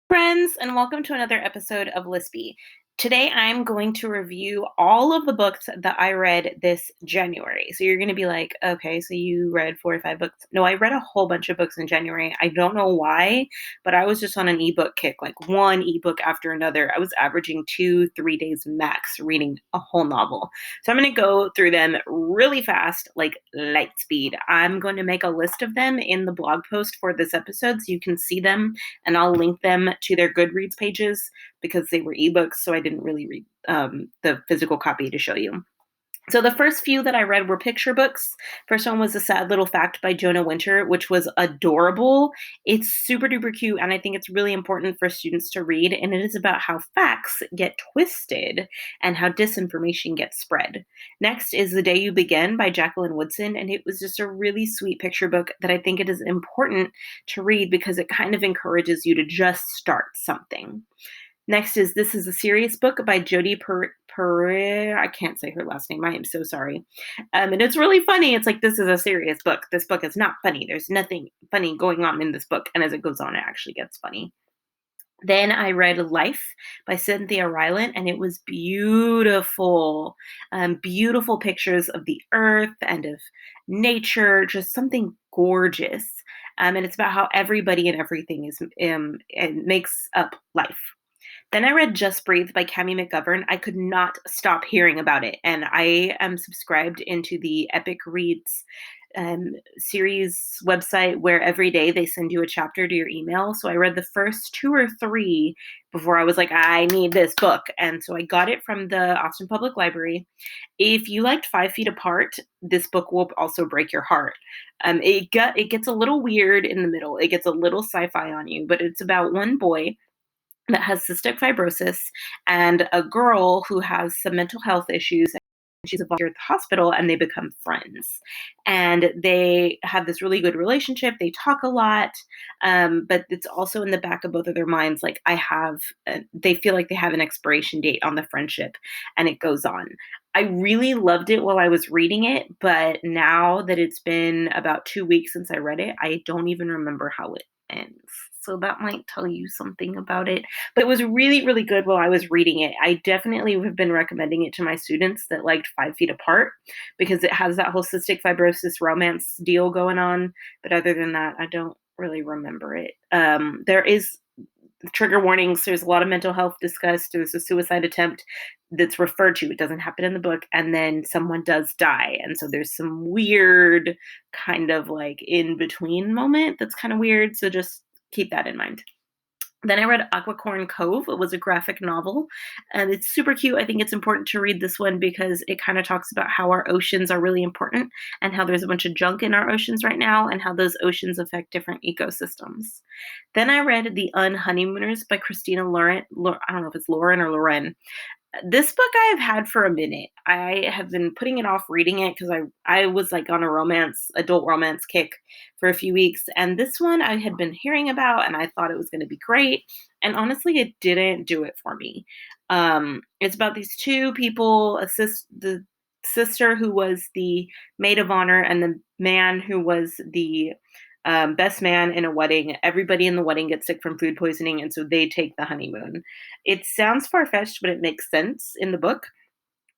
Friends, and welcome to another episode of Lispy. Today, I'm going to review all of the books that I read this January. So you're going to be like, okay, so you read 4 or 5 books. No, I read a whole bunch of books in January. I don't know why, but I was just on an ebook kick, like one ebook after another. I was averaging 2, 3 days max reading a whole novel. So I'm going to go through them really fast, like light speed. I'm going to make a list of them in the blog post for this episode so you can see them, and I'll link them to their Goodreads pages because they were ebooks, so I didn't really read the physical copy to show you. So the first few that I read were picture books. First one was A Sad Little Fact by Jonah Winter, which was adorable. It's super duper cute, and I think it's really important for students to read, and it is about how facts get twisted and how disinformation gets spread. Next is The Day You Begin by Jacqueline Woodson, and it was just a really sweet picture book that I think it is important to read because it kind of encourages you to just start something. Next is This Is a Serious Book by Jodie I can't say her last name. I am so sorry. And it's really funny. It's like, this is a serious book. This book is not funny. There's nothing funny going on in this book. And as it goes on, it actually gets funny. Then I read Life by Cinthia Rylant, and it was beautiful. Beautiful pictures of the earth and of nature, just something gorgeous. And it's about how everybody and everything is it makes up life. Then I read Just Breathe by Cammie McGovern. I could not stop hearing about it. And I am subscribed into the Epic Reads series website where every day they send you a chapter to your email. So I read the first 2 or 3 before I was like, I need this book. And so I got it from the Austin Public Library. If you liked 5 Feet Apart, this book will also break your heart. It gets a little weird in the middle. It gets a little sci-fi on you, but it's about one boy that has cystic fibrosis and a girl who has some mental health issues. She's a volunteer at the hospital, and they become friends. And they have this really good relationship. They talk a lot, but it's also in the back of both of their minds, like, they feel like they have an expiration date on the friendship, and it goes on. I really loved it while I was reading it, but now that it's been about 2 weeks since I read it, I don't even remember how it ends. So that might tell you something about it. But it was really, really good while I was reading it. I definitely have been recommending it to my students that liked 5 Feet Apart because it has that whole cystic fibrosis romance deal going on. But other than that, I don't really remember it. There is trigger warnings. There's a lot of mental health discussed. There's a suicide attempt that's referred to. It doesn't happen in the book. And then someone does die. And so there's some weird kind of like in between moment that's kind of weird. So just keep that in mind. Then I read Acquicorn Cove. It was a graphic novel, and it's super cute. I think it's important to read this one because it kind of talks about how our oceans are really important and how there's a bunch of junk in our oceans right now and how those oceans affect different ecosystems. Then I read The Unhoneymooners by Christina Lauren. I don't know if it's Lauren or Loren. This book I have had for a minute. I have been putting it off reading it because I was like on a adult romance kick for a few weeks. And this one I had been hearing about and I thought it was going to be great. And honestly, it didn't do it for me. It's about these two people, the sister who was the maid of honor and the man who was the best man in a wedding. Everybody in the wedding gets sick from food poisoning, and so they take the honeymoon. It sounds far-fetched, but it makes sense in the book.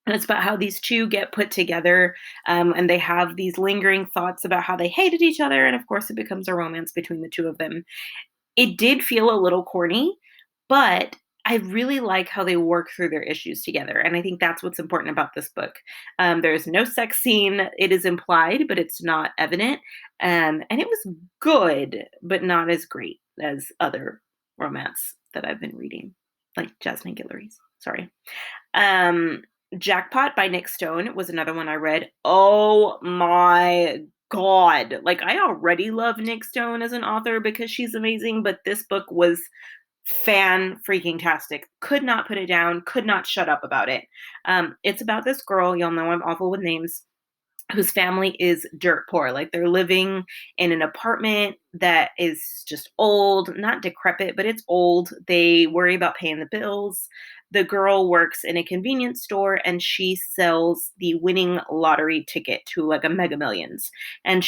And it's about how these two get put together, and they have these lingering thoughts about how they hated each other, and of course it becomes a romance between the two of them. It did feel a little corny, but I really like how they work through their issues together. And I think that's what's important about this book. There's no sex scene. It is implied, but it's not evident. And it was good, but not as great as other romance that I've been reading, like Jasmine Guillory's. Sorry. Jackpot by Nic Stone was another one I read. Oh my God. Like, I already love Nic Stone as an author because she's amazing, but this book was fan freaking tastic. Could not put it down, could not shut up about it. It's about this girl, y'all know I'm awful with names, whose family is dirt poor. Like, they're living in an apartment that is just old, not decrepit, but it's old. They worry about paying the bills. The girl works in a convenience store and she sells the winning lottery ticket to like a Mega Millions. And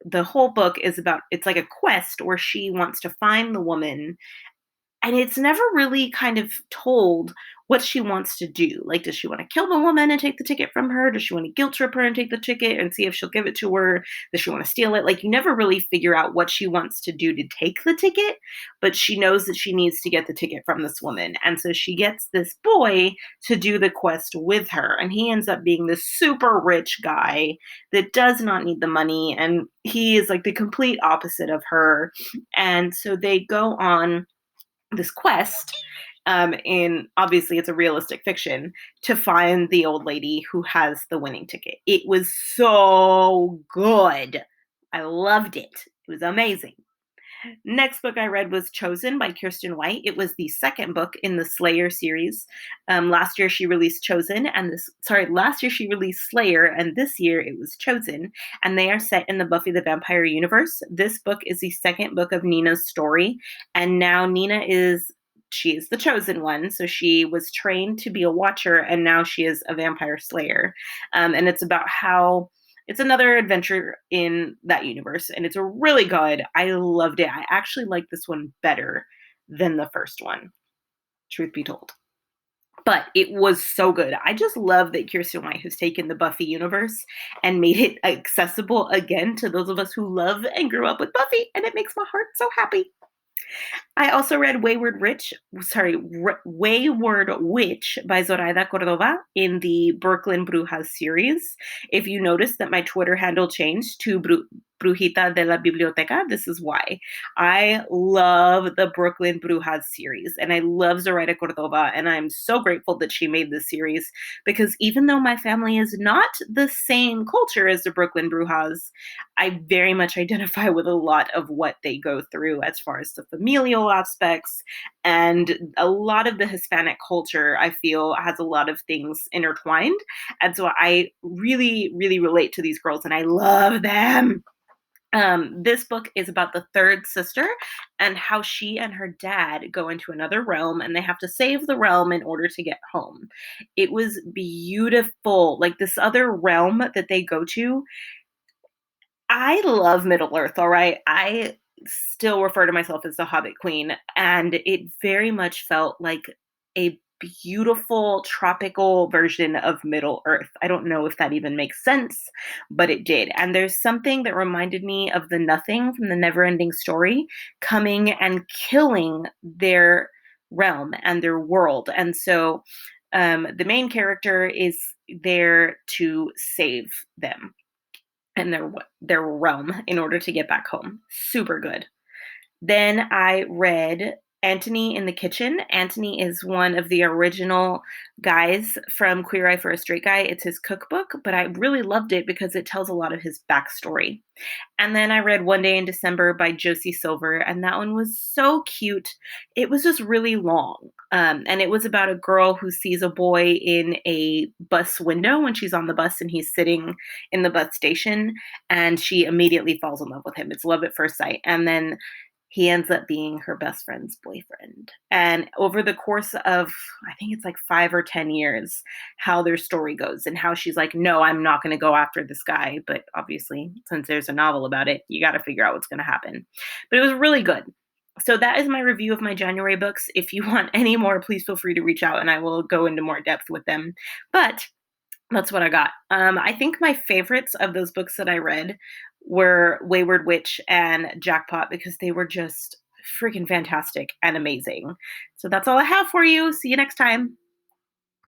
the whole book is about, it's like a quest where she wants to find the woman and it's never really kind of told what she wants to do. Like, does she want to kill the woman and take the ticket from her? Does she want to guilt trip her and take the ticket and see if she'll give it to her? Does she want to steal it? Like, you never really figure out what she wants to do to take the ticket, but she knows that she needs to get the ticket from this woman. And so she gets this boy to do the quest with her. And he ends up being this super rich guy that does not need the money. And he is like the complete opposite of her. And so they go on this quest, in obviously it's a realistic fiction, to find the old lady who has the winning ticket. It was so good. I loved it. It was amazing. Next book I read was Chosen by Kiersten White. It was the second book in the Slayer series. Last year she released Chosen, last year she released Slayer, and this year it was Chosen. And they are set in the Buffy the Vampire universe. This book is the second book of Nina's story, and now she is the chosen one. So she was trained to be a watcher, and now she is a vampire slayer. And it's about how it's another adventure in that universe, and it's really good. I loved it. I actually like this one better than the first one, truth be told. But it was so good. I just love that Kiersten White has taken the Buffy universe and made it accessible again to those of us who love and grew up with Buffy, and it makes my heart so happy. I also read Wayward Witch by Zoraida Cordova in the Brooklyn Brujas series. If you notice that my Twitter handle changed to Brujita de la Biblioteca, this is why. I love the Brooklyn Brujas series, and I love Zoraida Cordova, and I'm so grateful that she made this series, because even though my family is not the same culture as the Brooklyn Brujas, I very much identify with a lot of what they go through as far as the familial aspects, and a lot of the Hispanic culture, I feel, has a lot of things intertwined. And so I really, really relate to these girls, and I love them. This book is about the third sister and how she and her dad go into another realm, and they have to save the realm in order to get home. It was beautiful. Like, this other realm that they go to, I love Middleearth, all right? I still refer to myself as the Hobbit Queen, and it very much felt like a beautiful tropical version of Middle-earth. I don't know if that even makes sense, but it did. And there's something that reminded me of the Nothing from the Neverending Story coming and killing their realm and their world. And so the main character is there to save them and their realm in order to get back home. Super good. Then I read Antoni in the Kitchen. Antoni is one of the original guys from Queer Eye for a Straight Guy. It's his cookbook, but I really loved it because it tells a lot of his backstory. And then I read One Day in December by Josie Silver, and that one was so cute. It was just really long. And it was about a girl who sees a boy in a bus window when she's on the bus and he's sitting in the bus station, and she immediately falls in love with him. It's love at first sight. And then he ends up being her best friend's boyfriend. And over the course of, I think it's like 5 or 10 years, how their story goes and how she's like, no, I'm not going to go after this guy. But obviously, since there's a novel about it, you got to figure out what's going to happen. But it was really good. So that is my review of my January books. If you want any more, please feel free to reach out and I will go into more depth with them. But that's what I got. I think my favorites of those books that I read were Wayward Witch and Jackpot, because they were just freaking fantastic and amazing. So that's all I have for you. See you next time.